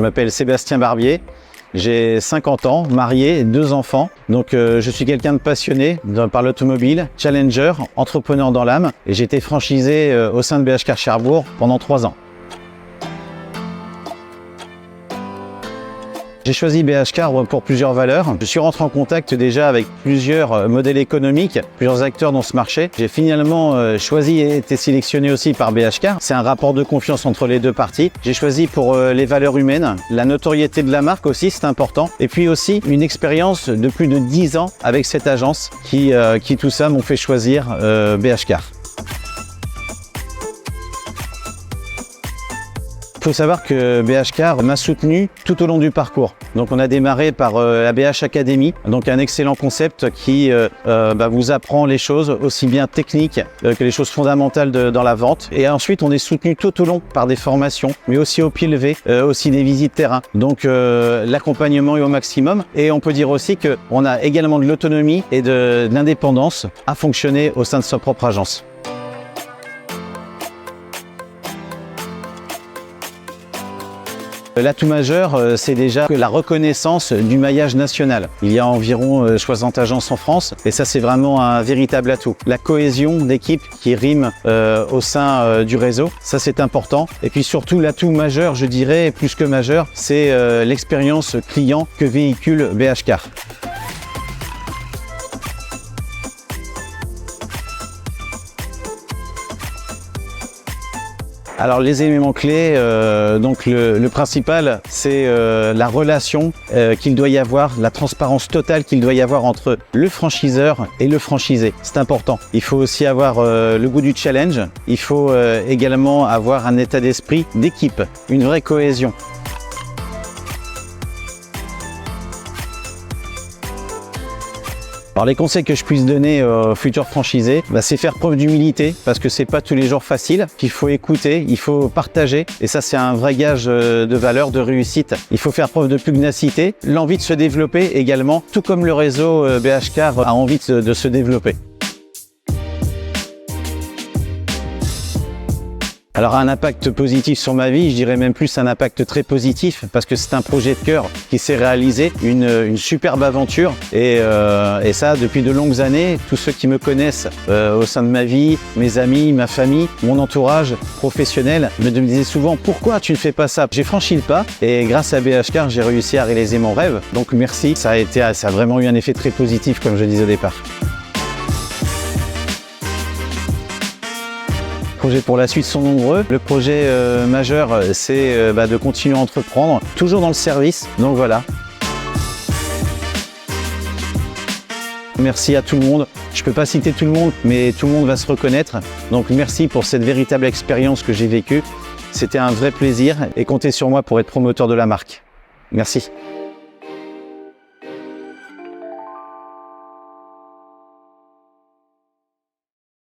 Je m'appelle Sébastien Barbier, j'ai 50 ans, marié, 2 enfants. Donc je suis quelqu'un de passionné par l'automobile, challenger, entrepreneur dans l'âme. Et j'ai été franchisé au sein de BH Car Cherbourg pendant 3 ans. J'ai choisi BH Car pour plusieurs valeurs. Je suis rentré en contact déjà avec plusieurs modèles économiques, plusieurs acteurs dans ce marché. J'ai finalement choisi et été sélectionné aussi par BH Car. C'est un rapport de confiance entre les deux parties. J'ai choisi pour les valeurs humaines, la notoriété de la marque aussi, c'est important. Et puis aussi une expérience de plus de 10 ans avec cette agence qui tout ça m'ont fait choisir BH Car. Il faut savoir que BH Car m'a soutenu tout au long du parcours. Donc on a démarré par la BH Academy, donc un excellent concept qui vous apprend les choses aussi bien techniques que les choses fondamentales dans la vente. Et ensuite on est soutenu tout au long par des formations, mais aussi au pied levé, aussi des visites terrain. Donc l'accompagnement est au maximum. Et on peut dire aussi qu'on a également de l'autonomie et de l'indépendance à fonctionner au sein de sa propre agence. L'atout majeur, c'est déjà la reconnaissance du maillage national. Il y a environ 60 agences en France et ça, c'est vraiment un véritable atout. La cohésion d'équipe qui rime au sein du réseau, ça c'est important. Et puis surtout, l'atout majeur, je dirais, plus que majeur, c'est l'expérience client que véhicule BH Car. Alors les éléments clés, donc le principal, c'est la relation qu'il doit y avoir, la transparence totale qu'il doit y avoir entre le franchiseur et le franchisé. C'est important. Il faut aussi avoir le goût du challenge. Il faut également avoir un état d'esprit d'équipe, une vraie cohésion. Alors les conseils que je puisse donner aux futurs franchisés, c'est faire preuve d'humilité parce que c'est pas tous les jours facile, qu'il faut écouter, il faut partager et ça c'est un vrai gage de valeur, de réussite. Il faut faire preuve de pugnacité, l'envie de se développer également, tout comme le réseau BH Car a envie de se développer. Alors un impact positif sur ma vie, je dirais même plus un impact très positif parce que c'est un projet de cœur qui s'est réalisé, une superbe aventure et ça depuis de longues années. Tous ceux qui me connaissent au sein de ma vie, mes amis, ma famille, mon entourage professionnel me disaient souvent pourquoi tu ne fais pas ça. J'ai franchi le pas et grâce à BH Car j'ai réussi à réaliser mon rêve. Donc merci, ça a vraiment eu un effet très positif comme je disais au départ. Les projets pour la suite sont nombreux. Le projet majeur, c'est de continuer à entreprendre, toujours dans le service. Donc voilà. Merci à tout le monde. Je ne peux pas citer tout le monde, mais tout le monde va se reconnaître. Donc merci pour cette véritable expérience que j'ai vécue. C'était un vrai plaisir et comptez sur moi pour être promoteur de la marque. Merci.